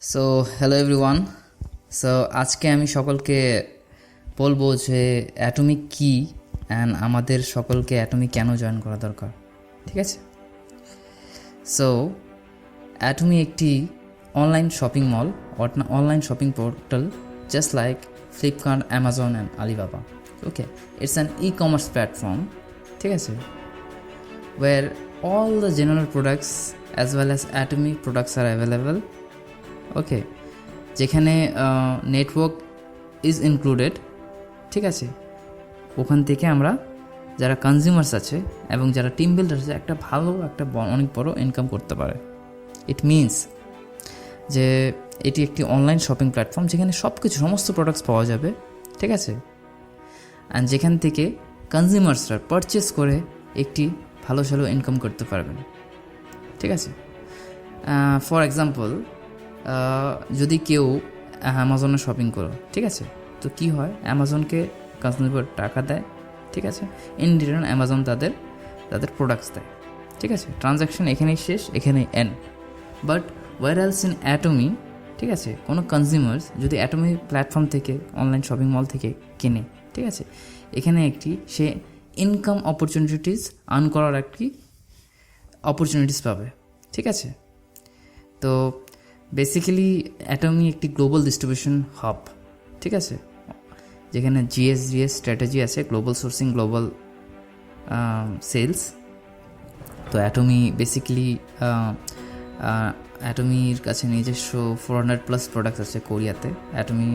So hello everyone. So আজকে আমি সকলকে বলবো যে অ্যাটমিক কী অ্যান্ড আমাদের সকলকে অ্যাটমিক কেন জয়েন করা দরকার। ঠিক আছে। সো অ্যাটমি একটি online shopping mall, online shopping portal, just like Flipkart, Amazon and Alibaba. Okay, it's an e commerce platform. ঠিক আছে, where all the general products as well as atomic products are available. ওকে, যেখানে network is included. ঠিক আছে, ওখান থেকে আমরা যারা consumers আছে এবং যারা টিম বিল্ডার আছে একটা অনেক বড় ইনকাম করতে পারে। ইট মিনস যে এটি একটি অনলাইন শপিং প্ল্যাটফর্ম যেখানে সমস্ত প্রোডাক্টস পাওয়া যাবে। ঠিক আছে, অ্যান্ড যেখান থেকে কনজিউমার্সরা পারচেস করে একটি ভালো ইনকাম করতে পারবেন। ঠিক আছে, ফর এক্সাম্পল, যদি কেউ অ্যামাজনে শপিং করো, ঠিক আছে, তো কি হয়, অ্যামাজনকে কনজিউমার টাকা দেয়। ঠিক আছে, ইন রিটার্ন অ্যামাজন তাদের প্রোডাক্টস দেয়। ঠিক আছে, ট্রানজ্যাকশন এখানেই শেষ, এখানেই end. But where else in Atomy, ঠিক আছে, কোনো কনজিউমার্স যদি অ্যাটমি প্ল্যাটফর্ম থেকে, অনলাইন শপিং মল থেকে কেনে, ঠিক আছে, এখানে সে ইনকাম অপরচুনিটিস আর্ন করার একটি অপরচুনিটিস পাবে। ঠিক আছে, তো বেসিক্যালি অ্যাটমি একটি গ্লোবাল ডিস্ট্রিবিউশন হাব। ঠিক আছে, যেখানে জিএস স্ট্র্যাটেজি আছে, গ্লোবাল সোর্সিং, গ্লোবাল সেলস। তো অ্যাটমি বেসিক্যালি অ্যাটমির কাছে নিজস্ব 400+ প্রোডাক্টস আছে কোরিয়াতে। অ্যাটমি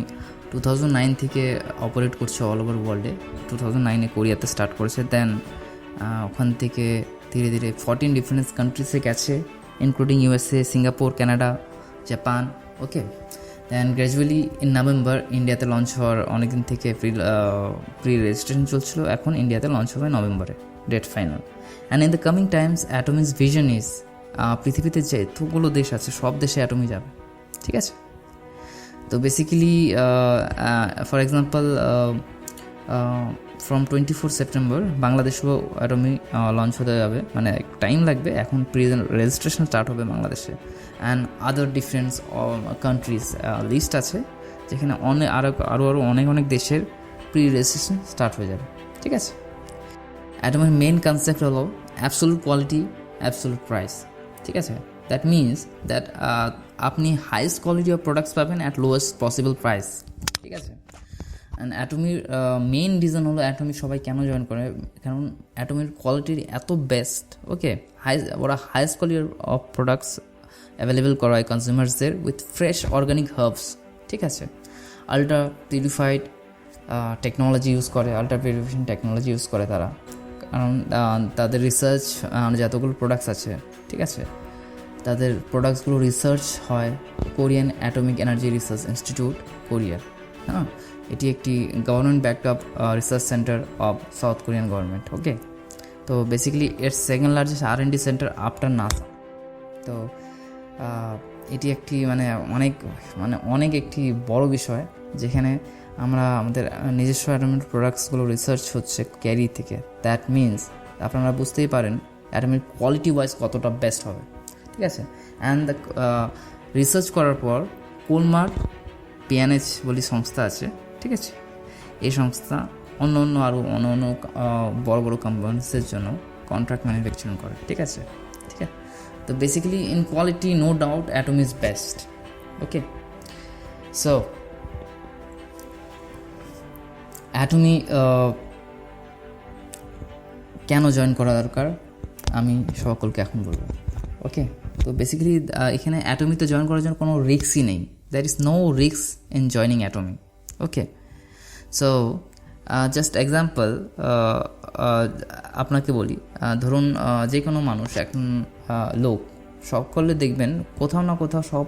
2009 থেকে অপারেট করছে অল ওভার ওয়ার্ল্ডে। 2009-এ কোরিয়াতে স্টার্ট করেছে, দেন ওখান থেকে ধীরে ধীরে 14 ডিফারেন্ট কান্ট্রিজে গেছে, including USA, Singapore, Canada, Japan. Okay, then gradually in November ইন্ডিয়াতে লঞ্চ হওয়ার অনেকদিন থেকে প্রি রেজিস্ট্রেশন চলছিল, এখন ইন্ডিয়াতে লঞ্চ হবে নভেম্বরে, date final. And in the coming times Atomy's vision is, পৃথিবীতে যে এতগুলো দেশ আছে সব দেশে অ্যাটমি যাবে। ঠিক আছে, তো basically for example from 24 September বাংলাদেশেও অ্যাটমি লঞ্চ হতে যাবে, মানে টাইম লাগবে, এখন প্রি রেজিস্ট্রেশন স্টার্ট হবে বাংলাদেশে। And other different countries list আছে, যেখানে আরও অনেক দেশের প্রি রেজিস্ট্রেশন স্টার্ট হয়ে যাবে। ঠিক আছে, অ্যাটমের মেইন কনসেপ্ট হলো অ্যাবসোলুট কোয়ালিটি, অ্যাবসোলুট প্রাইস। ঠিক আছে, দ্যাট মিনস দ্যাট আপনি হাইয়েস্ট কোয়ালিটি অফ প্রোডাক্টস পাবেন অ্যাট লোয়েস্ট পসিবল প্রাইস। ঠিক আছে, অ্যান্ড অ্যাটমির মেইন রিজন হলো অ্যাটমি সবাই কেন জয়েন করে, কারণ অ্যাটমির কোয়ালিটির এত বেস্ট। ওকে, ওরা highest quality of products available করায় কনজিউমার্সদের উইথ ফ্রেশ অর্গানিক হার্বস। ঠিক আছে, আল্ট্রা পিউরিফাইড টেকনোলজি ইউজ করে, আল্ট্রা পিউরিফিকেশন টেকনোলজি ইউজ করে তারা, কারণ তাদের রিসার্চ যতগুলো প্রোডাক্টস আছে, ঠিক আছে, তাদের প্রোডাক্টসগুলো রিসার্চ হয় Korean atomic energy research institute, কোরিয়ার। হ্যাঁ, এটি একটি government backup research centre of South Korean government. Okay, তো বেসিক্যালি এর second largest R&D centre after NASA. তো এটি একটি অনেক একটি বড় বিষয়, যেখানে আমরা আমাদের নিজস্ব অ্যাটমিক প্রোডাক্টসগুলো রিসার্চ হচ্ছে ক্যারি থেকে। দ্যাট মিনস আপনারা বুঝতেই পারেন অ্যাটমিক কোয়ালিটি ওয়াইজ কতটা বেস্ট হবে। ঠিক আছে, অ্যান্ড দ্য রিসার্চ করার পর কোলমার্ক PNH বলে সংস্থা আছে। ঠিক আছে, এই সংস্থা অন্য বড় বড় কোম্পানিসের জন্য কন্ট্রাক্ট ম্যানুফ্যাকচারিং করে। ঠিক আছে, তো basically in quality no doubt Atomy is best. Okay, so Atomy কেন জয়েন করা দরকার আমি সকলকে এখন বলবো। ওকে, তো বেসিক্যালি এখানে অ্যাটমিতে জয়েন করার জন্য কোনো রিস্কই নেই। There is no risk in joining Atomy. Okay, so just example আপনাকে বলি, ধরুন যে কোনো মানুষ, এখন লোক সকলে দেখবেন কোথাও না কোথাও, সব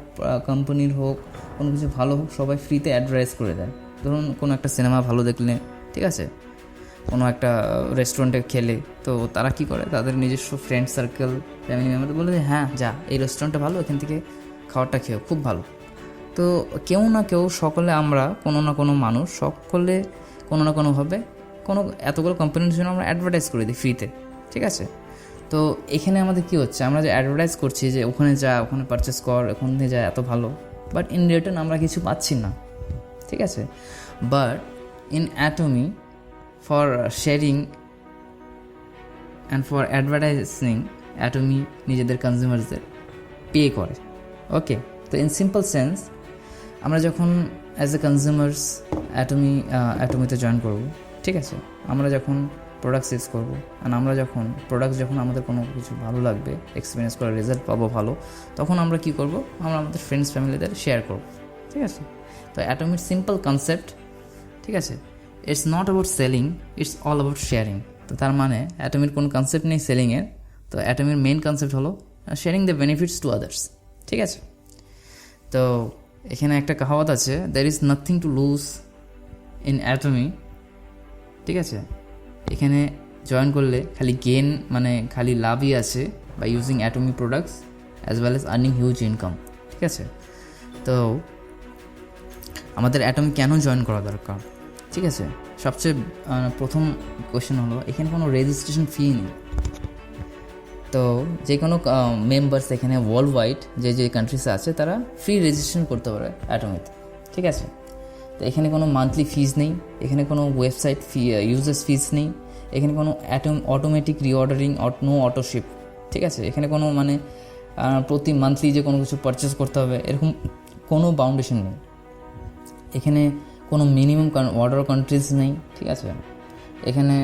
কোম্পানির হোক, কোনো কিছু ভালো হোক, সবাই ফ্রিতে অ্যাডভার্টাইজ করে দেয়। ধরুন কোনো একটা সিনেমা ভালো দেখলে, ঠিক আছে, কোনো একটা রেস্টুরেন্টে খেলে, তো তারা কি করে, তাদের নিজস্ব ফ্রেন্ড সার্কেল, ফ্যামিলি মেম্বারদের বলে যে হ্যাঁ যা, এই রেস্টুরেন্টটা ভালো, এখান থেকে খাবারটা খেয়েও খুব ভালো। তো কেউ না কেউ, সকলে আমরা কোনো না কোনো মানুষ, সকলে কোনো না কোনোভাবে এতগুলো কোম্পানির জন্য আমরা অ্যাডভার্টাইজ করে দিই ফ্রিতে। ঠিক আছে, তো এখানে আমাদের কি হচ্ছে, আমরা যে অ্যাডভার্টাইজ করছি যে ওখানে যা, ওখানে পারচেস কর, ওখানে যা, এত ভালো, বাট ইন রিটার্ন আমরা কিছু পাচ্ছি না, ঠিক আছে। But in Atomy for sharing and for advertising Atomy নিজেদের কনজিউমার্সদের পে করে। ওকে, তো ইন সিম্পল সেন্স আমরা যখন অ্যাজ এ কনজিউমার্স অ্যাটমিতে জয়েন করব, ঠিক আছে, আমরা যখন প্রোডাক্টস ইউজ করবো অ্যান্ড আমরা যখন আমাদের কোনো কিছু ভালো লাগবে, এক্সপিরিয়েন্স করার রেজাল্ট পাবো ভালো, তখন আমরা কী করব, আমরা আমাদের ফ্রেন্ডস ফ্যামিলিদের শেয়ার করব, ঠিক আছে। তো অ্যাটমির সিম্পল কনসেপ্ট, ঠিক আছে, it's not about selling, it's all about sharing. তো তার মানে অ্যাটমির কোনো কনসেপ্ট নেই সেলিংয়ের, তো অ্যাটমির মেইন কনসেপ্ট হলো sharing the benefits to others, ঠিক আছে। তো এখানে একটা কাহাওয়াত আছে, there is nothing to lose in Atomy, ঠিক আছে। এখানে জয়েন করলে খালি গেন, মানে খালি লাভই আছে by using Atomy products as well as earning huge income, ঠিক আছে। তো আমাদের অ্যাটমি কেন জয়েন করা দরকার, ঠিক আছে। সবচেয়ে প্রথম কোয়েশ্চেন হলো, এখানে কোনো রেজিস্ট্রেশন ফি নেই। তো যে কোনো মেম্বার্স এখানে ওয়ার্ল্ড ওয়াইড যে কান্ট্রিসে আছে তারা ফ্রি রেজিস্ট্রেশন করতে পারে অ্যাটমিতে, ঠিক আছে। তো এখানে কোনো মান্থলি ফিজ নেই, এখানে কোনো ওয়েবসাইট ফি ইউজার্স ফিজ নেই, এখানে কোনো অটোমেটিক রিঅর্ডারিং, নো অটোশিপ, ঠিক আছে। এখানে কোনো মানে প্রতি মান্থলি যে কোনো কিছু পারচেস করতে হবে এরকম কোনো বাউন্ডেশন নেই। এখানে কোনো মিনিমাম অর্ডার কান্ট্রিজ নেই, ঠিক আছে। এখানে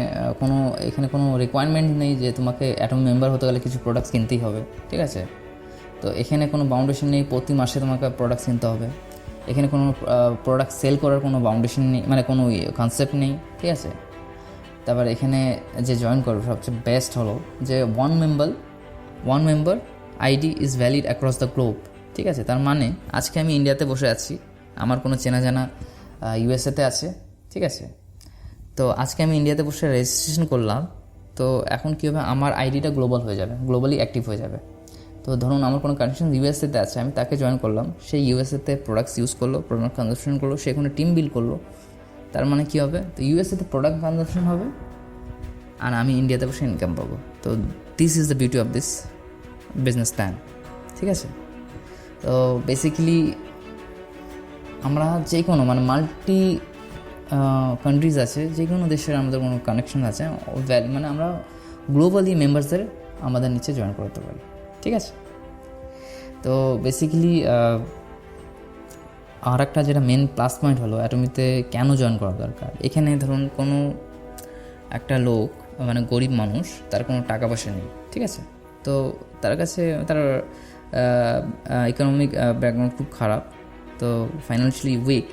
কোনো রিকোয়ারমেন্ট নেই যে তোমাকে অ্যাটম মেম্বার হতে গেলে কিছু প্রোডাক্টস কিনতেই হবে, ঠিক আছে। তো এখানে কোনো বাউন্ডেশন নেই, প্রতি মাসে তোমাকে প্রোডাক্টস কিনতে হবে। এখানে কোনো প্রোডাক্ট সেল করার কোনো বাউন্ডেশন নেই, মানে কোনো কনসেপ্ট নেই, ঠিক আছে। তারপর এখানে যে জয়েন করবে সবচেয়ে বেস্ট হলো যে one member ID is valid across the globe, ঠিক আছে। তার মানে আজকে আমি ইন্ডিয়াতে বসে আছি, আমার কোনো চেনা জানা ইউএসএতে আছে, ঠিক আছে। তো আজকে আমি ইন্ডিয়াতে বসে রেজিস্ট্রেশন করলাম, তো এখন কী হবে, আমার আইডিটা গ্লোবাল হয়ে যাবে, গ্লোবালি অ্যাক্টিভ হয়ে যাবে। তো ধরুন আমার কোনো কানেকশন ইউএসএতে আছে, আমি তাকে জয়েন করলাম, সেই ইউএসএতে প্রোডাক্টস ইউজ করলো, প্রোডাক্ট কনজাম্পশন করলো, সে কোনো টিম বিল্ড করলো। তার মানে কী হবে, তো ইউএসএতে প্রোডাক্ট কনজাম্পশন হবে আর আমি ইন্ডিয়াতে বসে ইনকাম পাবো। তো this is the beauty of this business plan, ঠিক আছে। তো বেসিক্যালি আমরা যে কোনো মানে মাল্টি কান্ট্রিজ আছে, যে কোনো দেশের আমাদের কোনো কানেকশন আছে, মানে আমরা গ্লোবালি মেম্বার্সদের আমাদের নিচে জয়েন করতে পারি, ঠিক আছে। তো বেসিক্যালি আর একটা যেটা মেন প্লাস পয়েন্ট হলো অ্যাটমিতে কেন জয়েন করা দরকার। এখানে ধরুন কোনো একটা লোক মানে গরিব মানুষ, তার কোনো টাকা পয়সা নেই, ঠিক আছে। তো তার কাছে তার ইকোনমিক ব্যাকগ্রাউন্ড খুব খারাপ, তো ফাইন্যান্সিয়ালি উইক,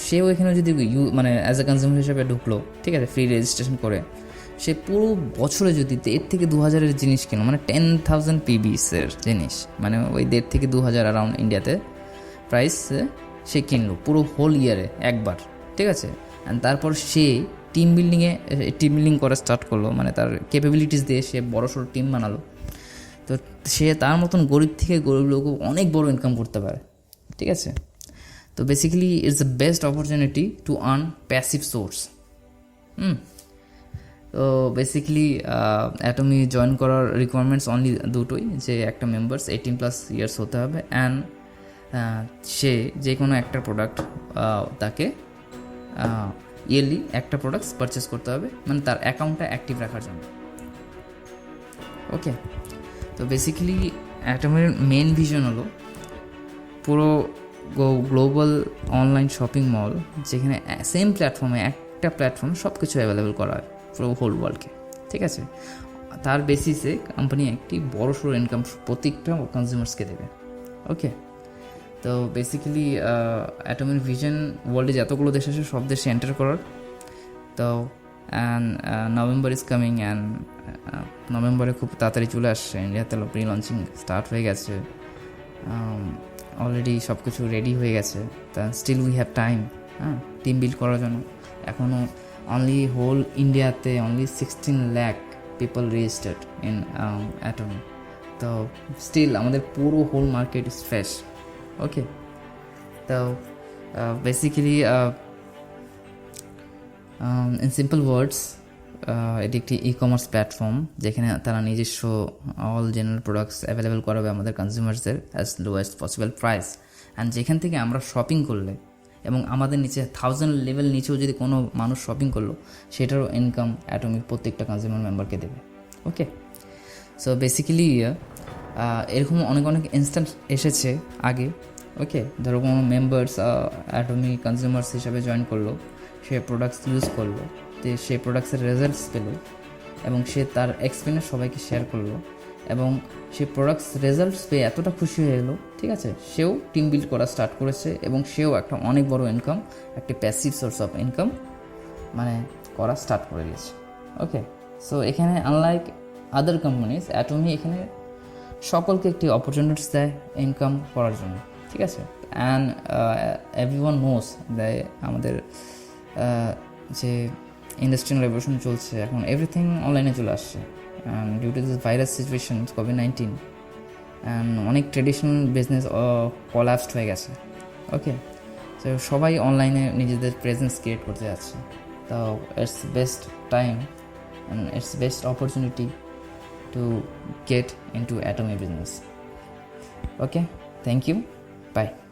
সেও এখানে যদি মানে অ্যাজ এ কনজিউমার হিসেবে ঢুকলো, ঠিক আছে, ফ্রি রেজিস্ট্রেশন করে, সে পুরো বছরে যদি 1,000 থেকে 2,000 জিনিস কিনো, মানে 10,000 পিবিসের জিনিস, মানে ওই 1,500 থেকে 2,000 অ্যারাউন্ড ইন্ডিয়াতে প্রাইস সে কিনলো পুরো হোল ইয়ারে একবার, ঠিক আছে। অ্যান্ড তারপর সে টিম বিল্ডিং করা স্টার্ট করলো, মানে তার ক্যাপাবিলিটিস দিয়ে সে বড়সড় টিম বানালো। তো সে তার মতন গরিব থেকে গরিব লোক অনেক বড় ইনকাম করতে পারে, ঠিক আছে। তো basically it's the best opportunity to earn passive source. তো বেসিক্যালি অ্যাটমি জয়েন করার রিকোয়ারমেন্টস অনলি দুটোই, যে একটা মেম্বার্স 18+ ইয়ার্স হতে হবে অ্যান্ড সে যে কোনো একটা প্রোডাক্ট তাকে ইয়ারলি একটা প্রোডাক্টস পারচেস করতে হবে, মানে তার অ্যাকাউন্টটা অ্যাক্টিভ রাখার জন্য। ওকে, তো বেসিক্যালি অ্যাটমের মেন ভিশন হলো পুরো গ্লোবাল অনলাইন শপিং মল, যেখানে সেম প্ল্যাটফর্মে একটা প্ল্যাটফর্মে সব কিছু অ্যাভেলেবেল করা হয় পুরো হোল ওয়ার্ল্ডকে, ঠিক আছে। তার বেসিসে কোম্পানি একটি বড়সড় ইনকাম প্রত্যেকটা কনজিউমার্সকে দেবে। ওকে, তো বেসিক্যালি অ্যাটমের ভিশন ওয়ার্ল্ডে যতগুলো দেশ আছে সব দেশে এন্টার করার। তো and November is coming, and নভেম্বরে খুব তাড়াতাড়ি চলে আসছে, ইন্ডিয়াতে প্রি লঞ্চিং স্টার্ট হয়ে গেছে, অলরেডি সব কিছু রেডি হয়ে গেছে। তা still we have time team build করার জন্য। এখনও অনলি হোল ইন্ডিয়াতে only 16 lakh people registered in Atomy. তো স্টিল আমাদের পুরো whole market is fresh. Okay, তো বেসিক্যালি ইন সিম্পল ওয়ার্ডস এটি একটি ই-কমার্স প্ল্যাটফর্ম, যেখানে তারা নিজস্ব অল জেনারেল প্রোডাক্টস অ্যাভেলেবেল করাবে আমাদের কনজিউমার্সদের as lowest possible price and যেখান থেকে আমরা শপিং করলে এবং আমাদের নিচে 1000 লেভেল নিচেও যদি কোনো মানুষ শপিং করলো, সেটারও ইনকাম অ্যাটমিক প্রত্যেকটা কনজিউমার মেম্বারকে দেবে। ওকে, সো বেসিক্যালি এরকম অনেক অনেক ইনস্ট্যান্স এসেছে আগে। ওকে, ধরো কোনো মেম্বার্স অ্যাটমিক কনজিউমার্স হিসাবে জয়েন করলো, সে প্রোডাক্টস ইউজ করলো, তো সে প্রোডাক্টসের রেজাল্টস পেলো এবং সে তার এক্সপিরিয়েন্স সবাইকে শেয়ার করলো এবং সে প্রোডাক্টস রেজাল্টস পেয়ে এতটা খুশি হয়ে গেলো, ঠিক আছে, সেও টিম বিল্ড করা স্টার্ট করেছে এবং সেও একটা অনেক বড় ইনকাম, একটা প্যাসিভ সোর্স অফ ইনকাম মানে করা স্টার্ট করে দিয়েছে। ওকে, সো এখানে আনলাইক আদার কোম্পানিজ, অ্যাটমি এখানে সকলকে একটি অপরচুনিটিস দেয় ইনকাম করার জন্য, ঠিক আছে। অ্যান্ড এভরিওয়ান নোস দেয় আমাদের যে ইন্ডাস্ট্রিয়াল রেভলিউশন চলছে এখন, এভরিথিং অনলাইনে চলে আসছে and due to this virus situation কোভিড-19 অ্যান্ড অনেক ট্রেডিশনাল বিজনেস কলাপসড হয়ে গেছে। ওকে, তো সবাই অনলাইনে নিজেদের প্রেজেন্স ক্রিয়েট করতে যাচ্ছে, তো it's best time and it's best opportunity to get into atomy business. Okay, thank you, bye.